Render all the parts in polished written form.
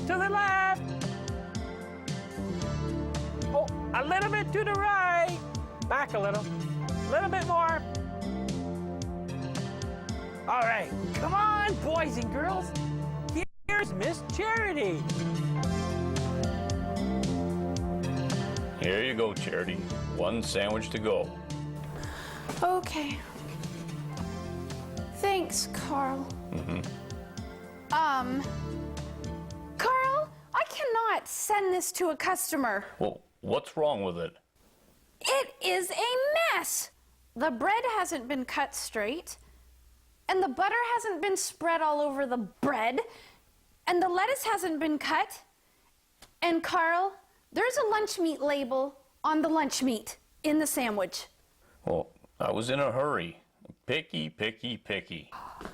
To the left. Oh, a little bit to the right. Back a little bit more. All right, come on, boys and girls. Here's Miss Charity. Here you go, Charity. One sandwich to go. Okay. Thanks, Carl. Carl, I cannot send this to a customer. Well, what's wrong with it? It is a mess. The bread hasn't been cut straight, and the butter hasn't been spread all over the bread, and the lettuce hasn't been cut. And Carl, there's a lunch meat label on the lunch meat in the sandwich. Well, I was in a hurry. Picky, picky, picky.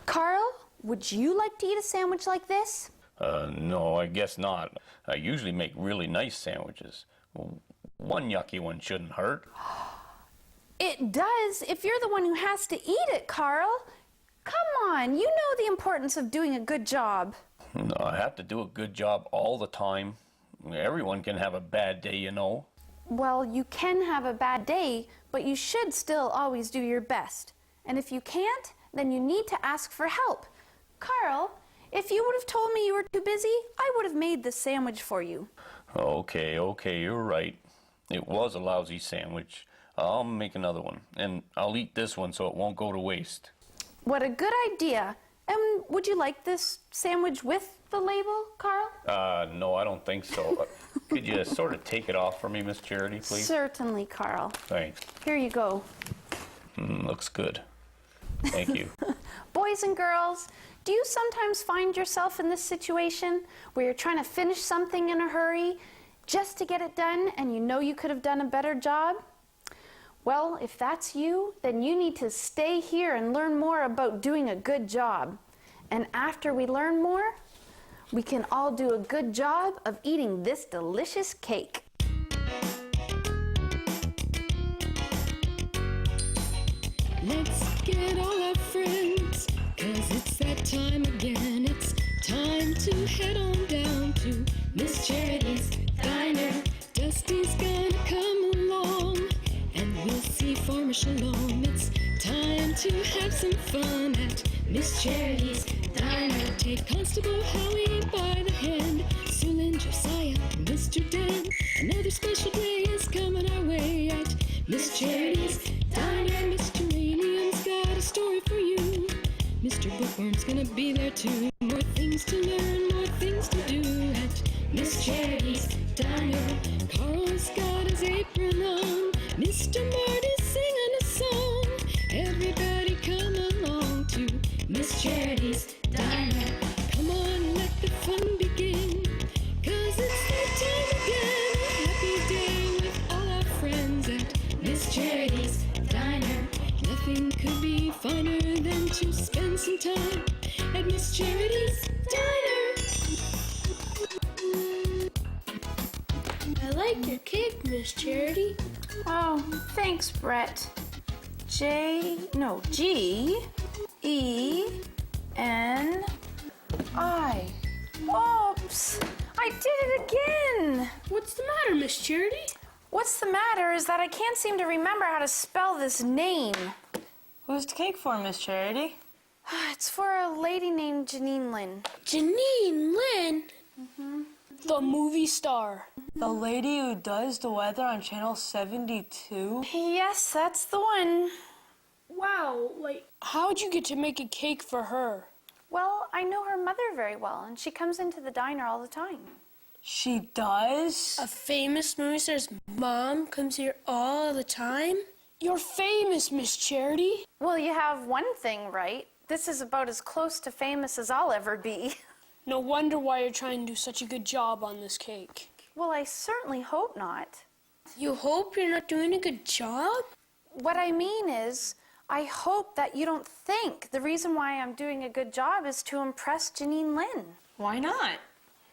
Carl, would you like to eat a sandwich like this? No, I guess not. I usually make really nice sandwiches. One yucky one shouldn't hurt. It does if you're the one who has to eat it, Carl. Come on, you know the importance of doing a good job. No, I have to do a good job all the time. Everyone can have a bad day, you know. Well, you can have a bad day, but you should still always do your best. And if you can't, then you need to ask for help. Carl, if you would have told me you were too busy, I would have made this sandwich for you. Okay, you're right. It was a lousy sandwich. I'll make another one, and I'll eat this one so it won't go to waste. What a good idea. And would you like this sandwich with the label, Carl? No, I don't think so. Could you sort of take it off for me, Miss Charity, please? Certainly, Carl. Thanks. Here you go. Looks good. Thank you. Boys and girls, do you sometimes find yourself in this situation where you're trying to finish something in a hurry just to get it done and you know you could have done a better job? Well, if that's you, then you need to stay here and learn more about doing a good job. And after we learn more, we can all do a good job of eating this delicious cake. Let's get all our friends, 'cause it's that time again. It's time to head on down to Miss Charity's Diner. Dusty's gonna come along, and we'll see Farmer Shalom. It's time to have some fun at Miss Charity's Diner. Take Constable Howie by the hand, Sue Josiah, Mr. Dan. Another special day is coming our way at Miss Charity's Diner. Mr. Alien's got a story for you. Mr. Bookworm's gonna be there too. More things to learn, more things to do at Miss Charity's Diner. Carl's got his apron on. Mr. Marty's singing a song. Everybody come along to Miss Charity's Diner. Come on, let the fun begin, 'cause it's that time again. A happy day with all our friends at Miss Charity's Diner. Nothing could be finer than to spend some time at Miss Charity's Diner. I like your cake, Miss Charity. Oh, thanks, Brett. G-E-N-I. Oops, I did it again. What's the matter, Miss Charity? What's the matter is that I can't seem to remember how to spell this name. Who's the cake for, Miss Charity? It's for a lady named Janine Lynn. Janine Lynn? The movie star. The lady who does the weather on Channel 72? Yes, that's the one. Wow, How'd you get to make a cake for her? Well, I know her mother very well, and she comes into the diner all the time. She does? a famous movie star's mom comes here all the time? You're famous, Miss Charity. Well, you have one thing right. This is about as close to famous as I'll ever be. No wonder why you're trying to do such a good job on this cake. Well, I certainly hope not. You hope you're not doing a good job? What I mean is, I hope that you don't think the reason why I'm doing a good job is to impress Janine Lynn. Why not?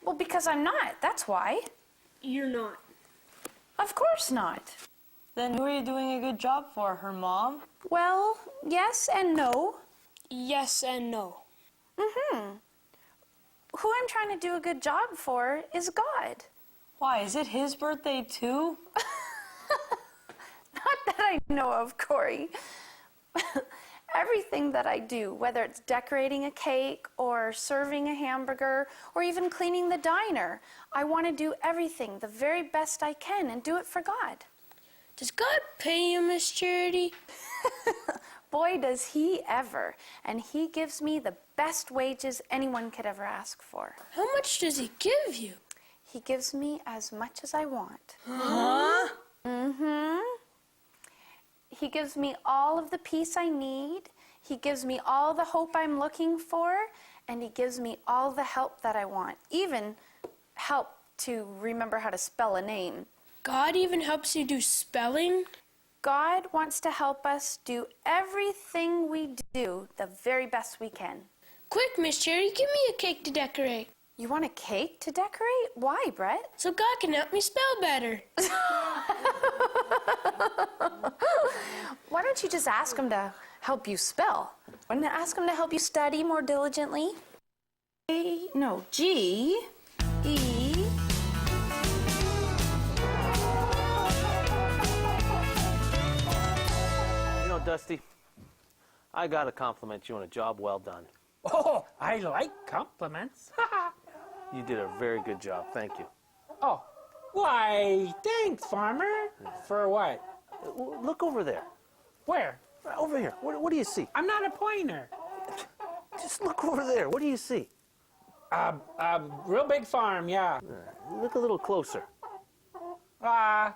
Well, because I'm not, that's why. You're not. Of course not. Then who are you doing a good job for, her mom? Well, yes and no. Yes and no. who I'm trying to do a good job for is God. Why, is it his birthday too? Not that I know of, Corey. Everything that I do, whether it's decorating a cake or serving a hamburger or even cleaning the diner, I want to do everything the very best I can and do it for God. Does God pay you, Miss Charity? Boy, does he ever. And he gives me the best wages anyone could ever ask for. How much does he give you? He gives me as much as I want. Huh? Mm-hmm. He gives me all of the peace I need. He gives me all the hope I'm looking for. And he gives me all the help that I want. Even help to remember how to spell a name. God even helps you do spelling? God wants to help us do everything we do the very best we can. Quick, Miss Charity, give me a cake to decorate. You want a cake to decorate? Why, Brett? So God can help me spell better. Why don't you just ask him to help you spell? Why don't you ask him to help you study more diligently? G, E. You know, Dusty, I gotta compliment you on a job well done. Oh, I like compliments. You did a very good job, thank you. Oh, why, thanks, Farmer. For what? Look over there. Where? Over here. What do you see? I'm not a pointer. Just look over there. What do you see? Real big farm, yeah. Look a little closer. Well,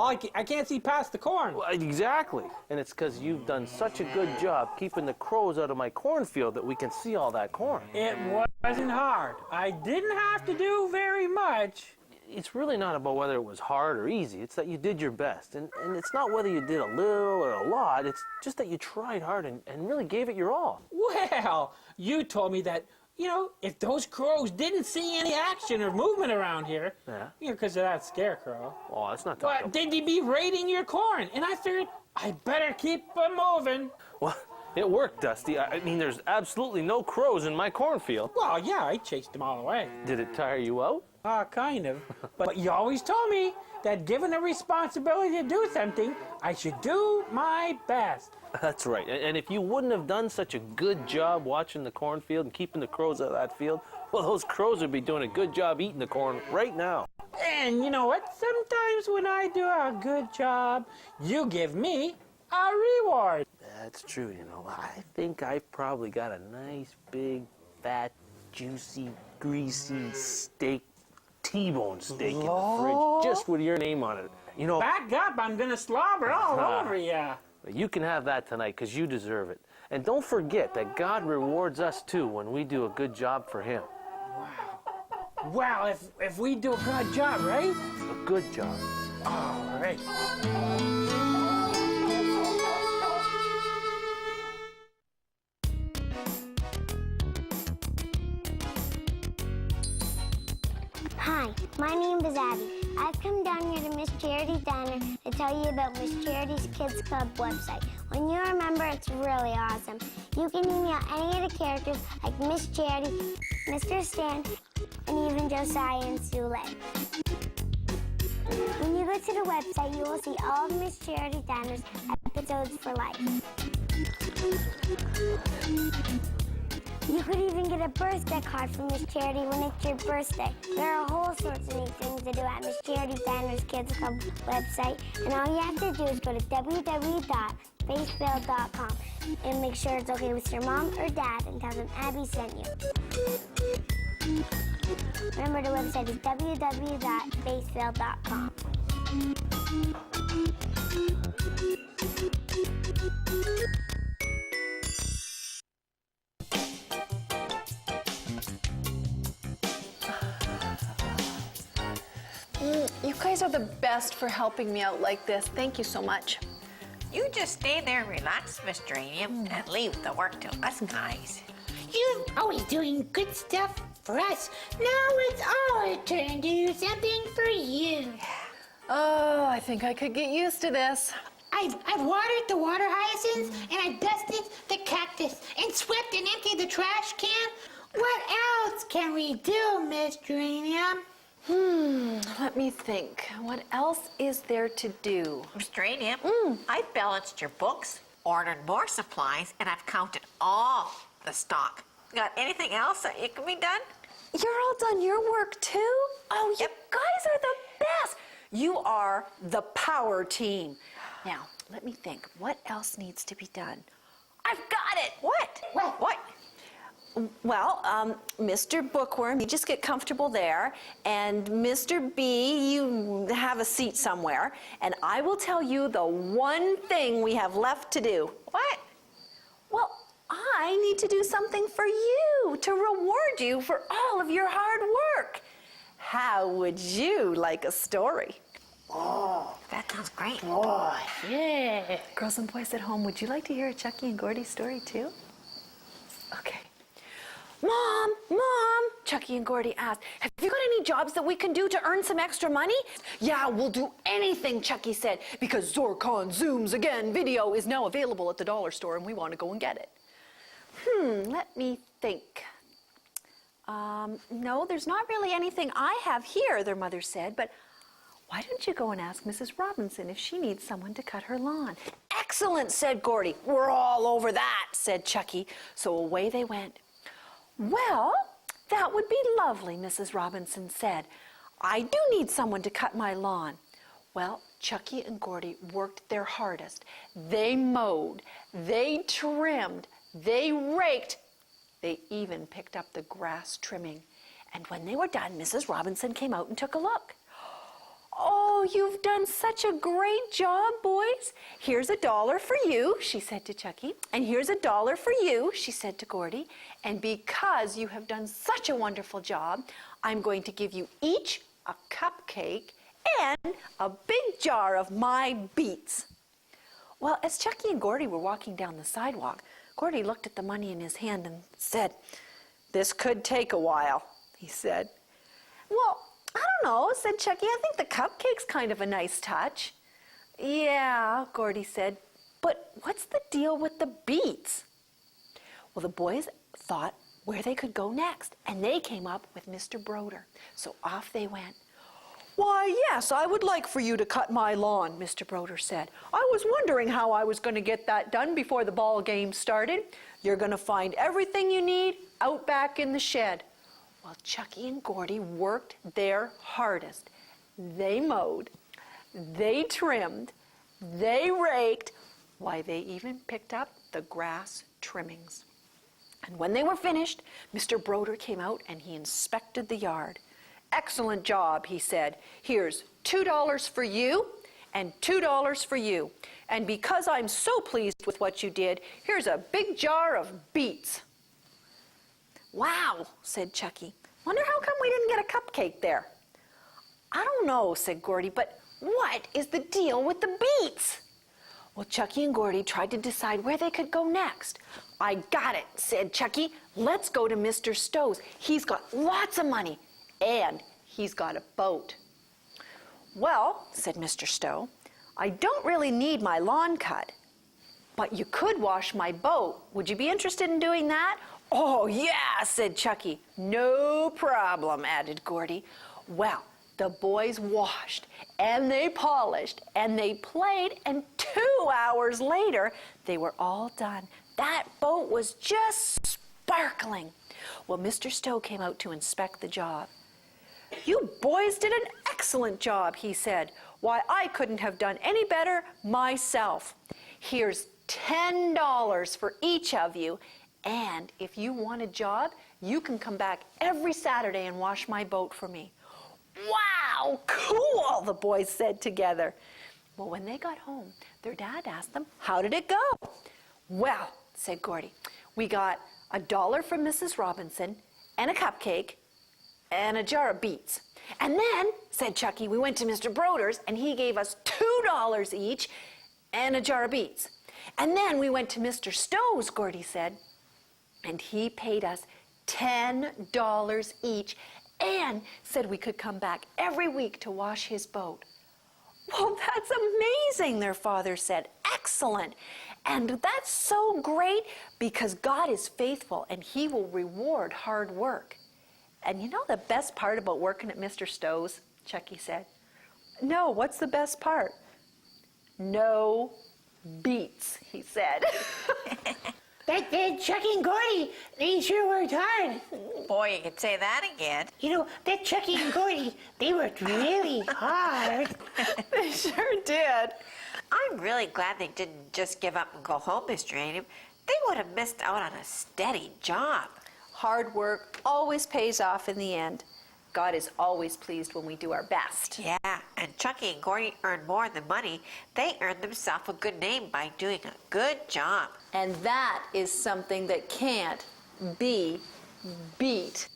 I can't see past the corn. Well, exactly. And it's because you've done such a good job keeping the crows out of my cornfield that we can see all that corn. It wasn't hard. I didn't have to do very much. It's really not about whether it was hard or easy. It's that you did your best. And it's not whether you did a little or a lot. It's just that you tried hard and really gave it your all. Well, you told me that, if those crows didn't see any action or movement around here, because of that scarecrow, Oh, that's not talking. but they'd be raiding your corn. And I figured I better keep them moving. Well, it worked, Dusty. I mean, there's absolutely no crows in my cornfield. Well, yeah, I chased them all away. Did it tire you out? Kind of. But you always told me that given the responsibility to do something, I should do my best. That's right. And if you wouldn't have done such a good job watching the cornfield and keeping the crows out of that field, well, those crows would be doing a good job eating the corn right now. And you know what? Sometimes when I do a good job, you give me a reward. That's true, I think I've probably got a nice, big, fat, juicy, greasy steak, T-bone steak in the fridge, just with your name on it. Back up, I'm gonna slobber all over ya. You can have that tonight because you deserve it. And don't forget that God rewards us too when we do a good job for Him. Well, if we do a good job, right? A good job. All right. Hi, my name is Abby. I've come down here to Miss Charity's Diner to tell you about Miss Charity's Kids Club website. When you're a member, it's really awesome. You can email any of the characters like Miss Charity, Mr. Stan, and even Josiah and Sule. When you go to the website, you will see all of Miss Charity's Diner's episodes for life. You could even get a birthday card from Miss Charity when it's your birthday. There are all sorts of neat things to do at Miss Charity Diner's Kids Club website, and all you have to do is go to www.faithville.com and make sure it's okay with your mom or dad and tell them Abby sent you. Remember, the website is www.faithville.com. You guys are the best for helping me out like this. Thank you so much. You just stay there and relax, Miss Geranium, and leave the work to us guys. You're always doing good stuff for us. Now it's our turn to do something for you. Oh, I think I could get used to this. I've watered the water hyacinths, and I've dusted the cactus, and swept and emptied the trash can. What else can we do, Miss Geranium? Let me think. What else is there to do? Miss Geranium, I've balanced your books, ordered more supplies, and I've counted all the stock. Got anything else that it can be done? You're all done your work too? Oh, you guys are the best. You are the power team. Now, let me think. What else needs to be done? I've got it. What? What? Well, Mr. Bookworm, you just get comfortable there. And Mr. B, you have a seat somewhere. And I will tell you the one thing we have left to do. What? Well, I need to do something for you to reward you for all of your hard work. How would you like a story? Oh, that sounds great. Oh, yeah. Girls and boys at home, would you like to hear a Chucky and Gordy story too? Okay. Mom, Chucky and Gordy asked, have you got any jobs that we can do to earn some extra money? Yeah, we'll do anything, Chucky said, because Zorcon Zooms Again video is now available at the dollar store and we want to go and get it. Let me think. No, there's not really anything I have here, their mother said, but why don't you go and ask Mrs. Robinson if she needs someone to cut her lawn? Excellent, said Gordy. We're all over that, said Chucky. So away they went. Well, that would be lovely, Mrs. Robinson said. I do need someone to cut my lawn. Well, Chucky and Gordy worked their hardest. They mowed, they trimmed, they raked, they even picked up the grass trimming. And when they were done, Mrs. Robinson came out and took a look. Oh, you've done such a great job, boys. Here's $1 for you, she said to Chucky. And here's $1 for you, she said to Gordy. And because you have done such a wonderful job, I'm going to give you each a cupcake and a big jar of my beets. Well, as Chucky and Gordy were walking down the sidewalk, Gordy looked at the money in his hand and said, "This could take a while," he said. Well, I don't know, said Chucky. I think the cupcake's kind of a nice touch. Yeah, Gordy said, but what's the deal with the beets? Well, the boys thought where they could go next, and they came up with Mr. Broder. So off they went. Why, yes, I would like for you to cut my lawn, Mr. Broder said. I was wondering how I was going to get that done before the ball game started. You're going to find everything you need out back in the shed. Well, Chucky and Gordy worked their hardest. They mowed, they trimmed, they raked, why, they even picked up the grass trimmings. And when they were finished, Mr. Broder came out and he inspected the yard. Excellent job, he said. Here's $2 for you and $2 for you. And because I'm so pleased with what you did, here's a big jar of beets. Wow, said Chucky. Wonder how come we didn't get a cupcake there? I don't know, said Gordy, but what is the deal with the beets? Well, Chucky and Gordy tried to decide where they could go next. I got it, said Chucky. Let's go to Mr. Stowe's. He's got lots of money, and he's got a boat. Well, said Mr. Stowe, I don't really need my lawn cut, but you could wash my boat. Would you be interested in doing that? Oh, yeah, said Chucky. No problem, added Gordy. Well, the boys washed, and they polished, and they played, and 2 hours later, they were all done. That boat was just sparkling. Well, Mr. Stowe came out to inspect the job. You boys did an excellent job, he said. Why, I couldn't have done any better myself. Here's $10 for each of you, and if you want a job, you can come back every Saturday and wash my boat for me. Wow, cool, the boys said together. Well, when they got home, their dad asked them, how did it go? Well, said Gordy, we got $1 from Mrs. Robinson and a cupcake and a jar of beets. And then, said Chucky, we went to Mr. Broder's and he gave us $2 each and a jar of beets. And then we went to Mr. Stowe's, Gordy said, and he paid us $10 each and said we could come back every week to wash his boat. Well, that's amazing, their father said. Excellent. And that's so great because God is faithful and He will reward hard work. And you know the best part about working at Mr. Stowe's, Chucky said? No, what's the best part? No beats, he said. That Chucky and Gordy, they sure worked hard. Boy, you could say that again. You know, that Chucky and Gordy, they worked really hard. They sure did. I'm really glad they didn't just give up and go home, Mr. Anim. They would have missed out on a steady job. Hard work always pays off in the end. God is always pleased when we do our best. Yeah, and Chucky and Gordy earned more than money. They earned themselves a good name by doing a good job. And that is something that can't be beat.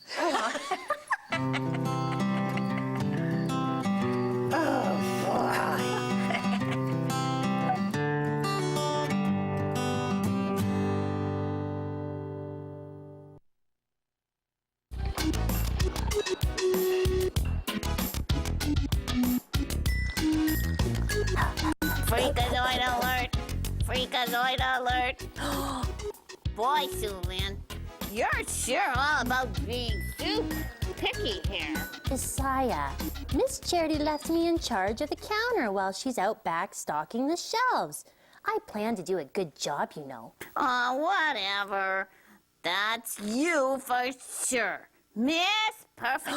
Freakazoid alert! Freakazoid alert! Boy, Sue Lynn, you're sure all about being super picky here. Josiah, Miss Charity left me in charge of the counter while she's out back stocking the shelves. I plan to do a good job, you know. Whatever. That's you for sure. Miss Perfect.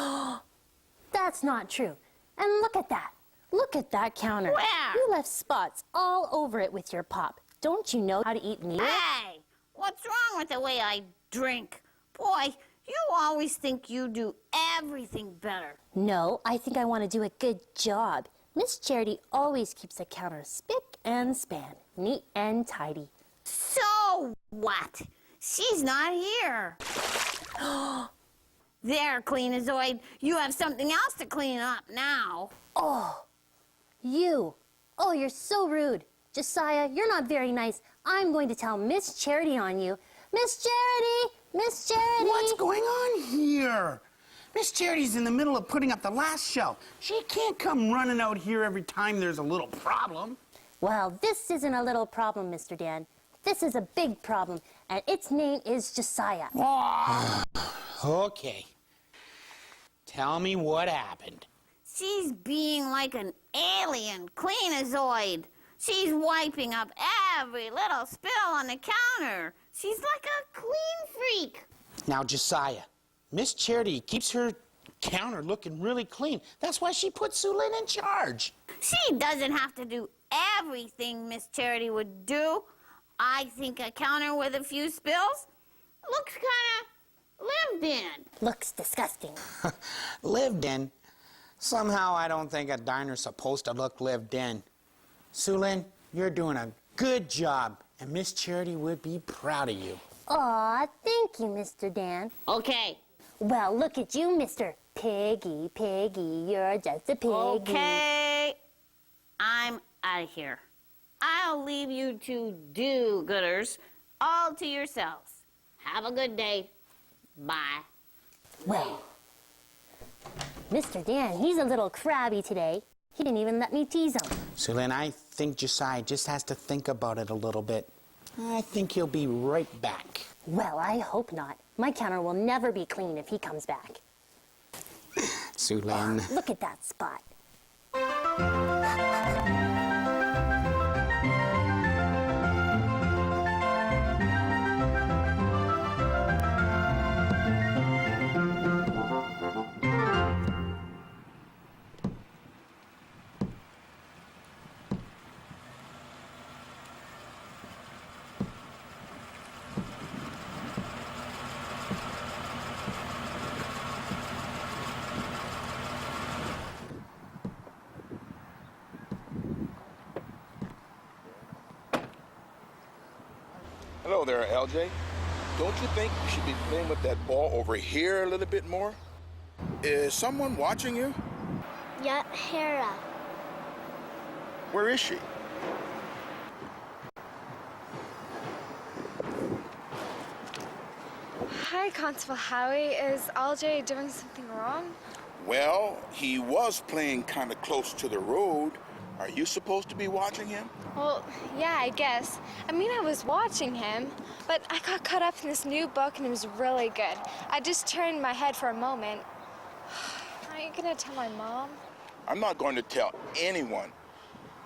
That's not true. And look at that. Look at that counter. Where? You left spots all over it with your pop. Don't you know how to eat meals? Hey, what's wrong with the way I drink? Boy, you always think you do everything better. No, I think I want to do a good job. Miss Charity always keeps the counter spick and span, neat and tidy. So what? She's not here. There, Cleanazoid. You have something else to clean up now. Oh, you. Oh, you're so rude. Josiah, you're not very nice. I'm going to tell Miss Charity on you. Miss Charity! Miss Charity! What's going on here? Miss Charity's in the middle of putting up the last shelf. She can't come running out here every time there's a little problem. Well, this isn't a little problem, Mr. Dan. This is a big problem, and its name is Josiah. Okay. Tell me what happened. She's being like an alien Cleanazoid. She's wiping up every little spill on the counter. She's like a clean freak. Now, Josiah, Miss Charity keeps her counter looking really clean. That's why she put Sue Lynn in charge. She doesn't have to do everything Miss Charity would do. I think a counter with a few spills looks kind of lived in. Looks disgusting. Lived in? Somehow I don't think a diner's supposed to look lived in. Sue Lynn, you're doing a good job, and Miss Charity would be proud of you. Aw, thank you, Mr. Dan. Okay. Well, look at you, Mr. Piggy, Piggy. You're just a piggy. Okay. I'm out of here. I'll leave you two do-gooders all to yourselves. Have a good day. Bye. Well, Mr. Dan, he's a little crabby today. He didn't even let me tease him. Sue Lynn, I think Josiah just has to think about it a little bit. I think he'll be right back. Well, I hope not. My counter will never be clean if he comes back. Sue Lynn. Look at that spot. Hello there, LJ. Don't you think you should be playing with that ball over here a little bit more? Is someone watching you? Yeah, Hera. Where is she? Hi, Constable Howie. Is LJ doing something wrong? Well, he was playing kind of close to the road, Are you supposed to be watching him? Well, yeah, I guess. I mean, I was watching him, but I got caught up in this new book and it was really good. I just turned my head for a moment. Are you gonna tell my mom? I'm not going to tell anyone.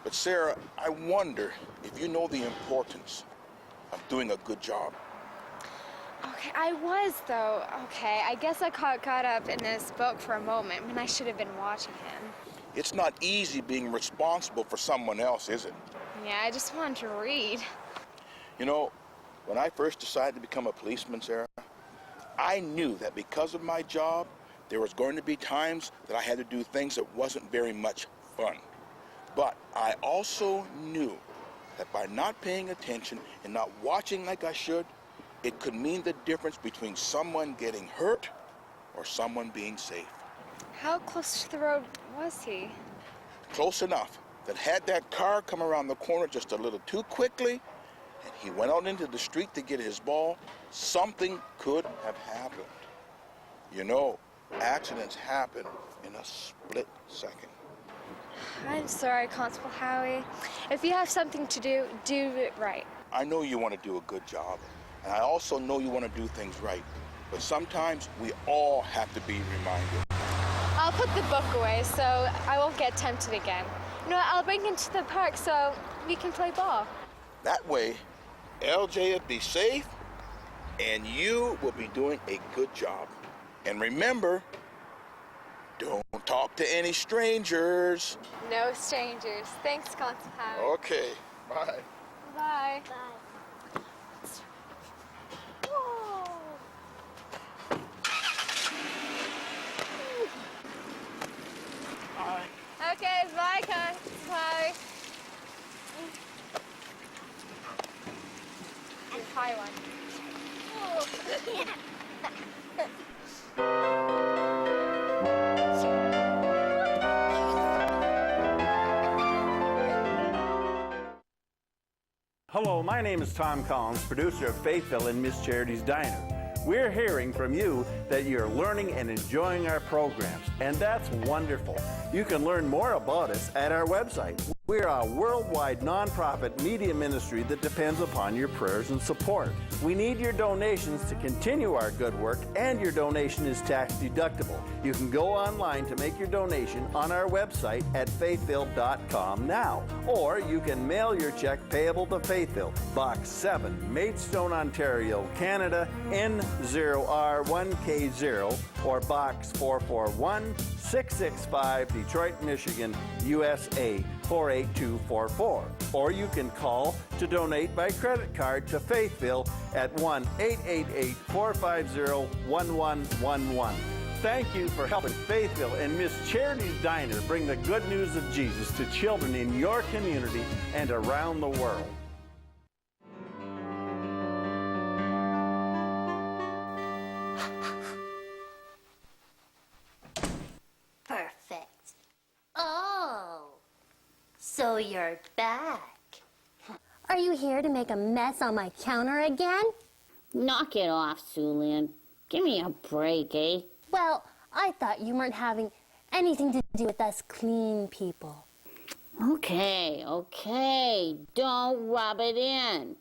But Sarah, I wonder if you know the importance of doing a good job. Okay, I was, though. Okay, I guess I got caught up in this book for a moment when I should have been watching him. It's not easy being responsible for someone else, is it? Yeah, I just wanted to read. You know, when I first decided to become a policeman, Sarah, I knew that because of my job, there was going to be times that I had to do things that wasn't very much fun. But I also knew that by not paying attention and not watching like I should, it could mean the difference between someone getting hurt or someone being safe. How close to the road was he? Close enough that had that car come around the corner just a little too quickly and he went out into the street to get his ball, something could have happened. You know, accidents happen in a split second. I'm sorry, Constable Howie. If you have something to do, do it right. I know you want to do a good job, and I also know you want to do things right, but sometimes we all have to be reminded. I'll put the book away so I won't get tempted again. You know, I'll bring him to the park so we can play ball. That way, LJ will be safe, and you will be doing a good job. And remember, don't talk to any strangers. No strangers. Thanks, Constable Howie. Okay, bye. Bye. Bye. Okay, bye, Constable Howie. And high one. Hello, my name is Tom Collins, producer of Faithville and Miss Charity's Diner. We're hearing from you that you're learning and enjoying our programs, and that's wonderful. You can learn more about us at our website. We're a worldwide nonprofit media ministry that depends upon your prayers and support. We need your donations to continue our good work, and your donation is tax deductible. You can go online to make your donation on our website at faithville.com now, or you can mail your check payable to Faithville, Box 7, Maidstone, Ontario, Canada, N0R1K0, or Box 441, 665, Detroit, Michigan, USA 48244. Or you can call to donate by credit card to Faithville at 1-888-450-1111. Thank you for helping Faithville and Miss Charity's Diner bring the good news of Jesus to children in your community and around the world. Perfect. Oh, so you're back. Are you here to make a mess on my counter again? Knock it off, Sulin. Give me a break, eh? Well, I thought you weren't having anything to do with us clean people. Okay. Don't rub it in.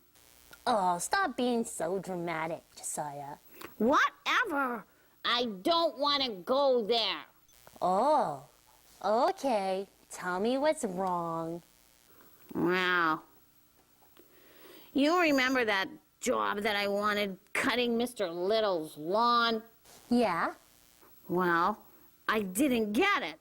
Oh, stop being so dramatic, Josiah. Whatever. I don't want to go there. Oh, okay. Tell me what's wrong. Wow. You remember that job that I wanted, cutting Mr. Little's lawn? Yeah? Well, I didn't get it.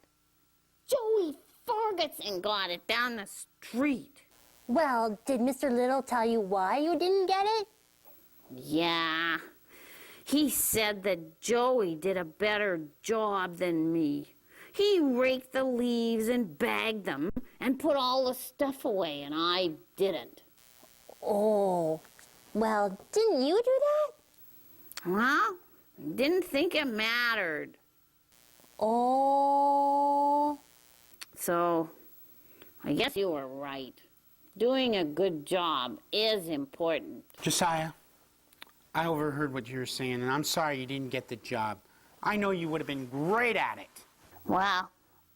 Joey Ferguson got it down the street. Well, did Mr. Little tell you why you didn't get it? Yeah. He said that Joey did a better job than me. He raked the leaves and bagged them and put all the stuff away, and I didn't. Oh, well, didn't you do that? Well, didn't think it mattered. Oh. So, I guess you were right. Doing a good job is important. Josiah, I overheard what you were saying, and I'm sorry you didn't get the job. I know you would have been great at it. Well,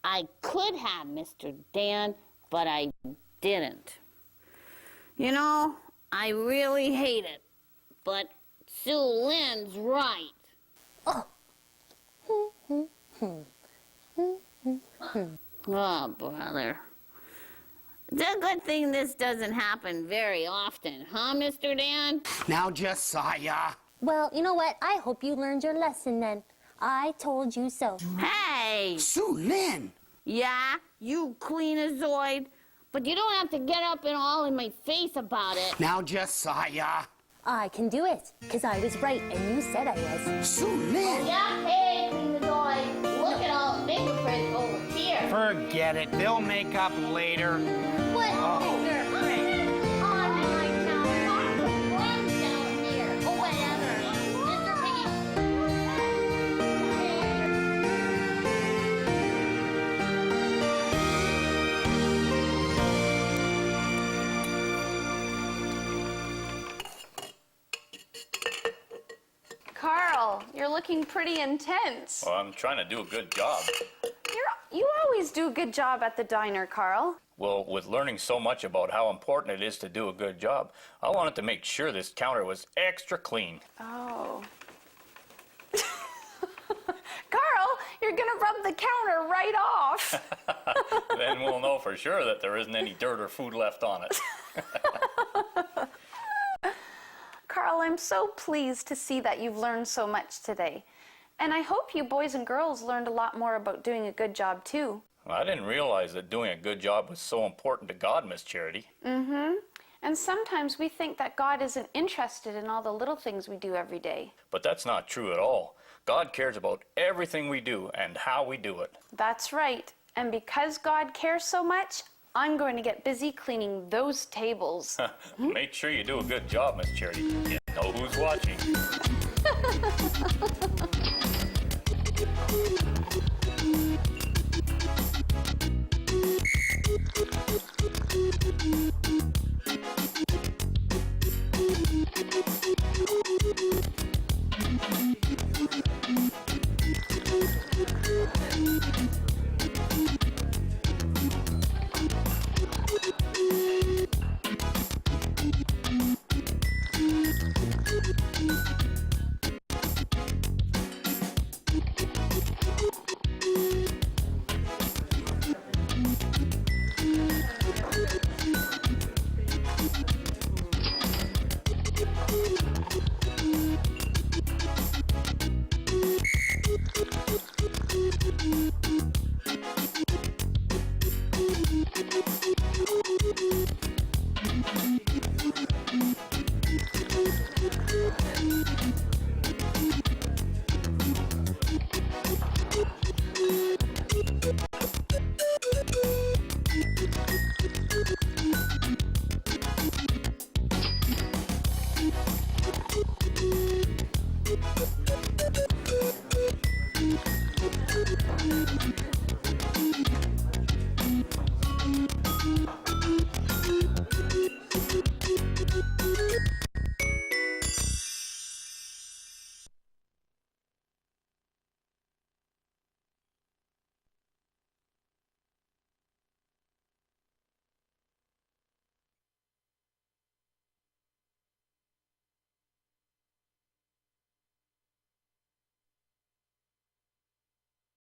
I could have, Mr. Dan, but I didn't. You know, I really hate it, but Sue Lynn's right. Oh. Oh, brother. It's a good thing this doesn't happen very often, huh, Mr. Dan? Now, Josiah. Well, you know what? I hope you learned your lesson then. I told you so. Hey! Sue Lynn! Yeah, you cleanazoid. But you don't have to get up and all in my face about it. Now, Josiah. I can do it, because I was right and you said I was. Sue Lynn! Yeah, hey, cleanazoid. Look at all the fingerprints over here. Forget it. They'll make up later. What Oh. fingerprints? On my counter. One down here. Oh, whatever. Mr. Piggy. Carl, you're looking pretty intense. Well, I'm trying to do a good job. You always do a good job at the diner, Carl. Well, with learning so much about how important it is to do a good job, I wanted to make sure this counter was extra clean. Oh. Carl, you're gonna rub the counter right off. Then we'll know for sure that there isn't any dirt or food left on it. Carl, I'm so pleased to see that you've learned so much today. And I hope you boys and girls learned a lot more about doing a good job too. I didn't realize that doing a good job was so important to God, Miss Charity. Mm-hmm. And sometimes we think that God isn't interested in all the little things we do every day. But that's not true at all. God cares about everything we do and how we do it. That's right. And because God cares so much, I'm going to get busy cleaning those tables. Make sure you do a good job, Miss Charity. You know who's watching.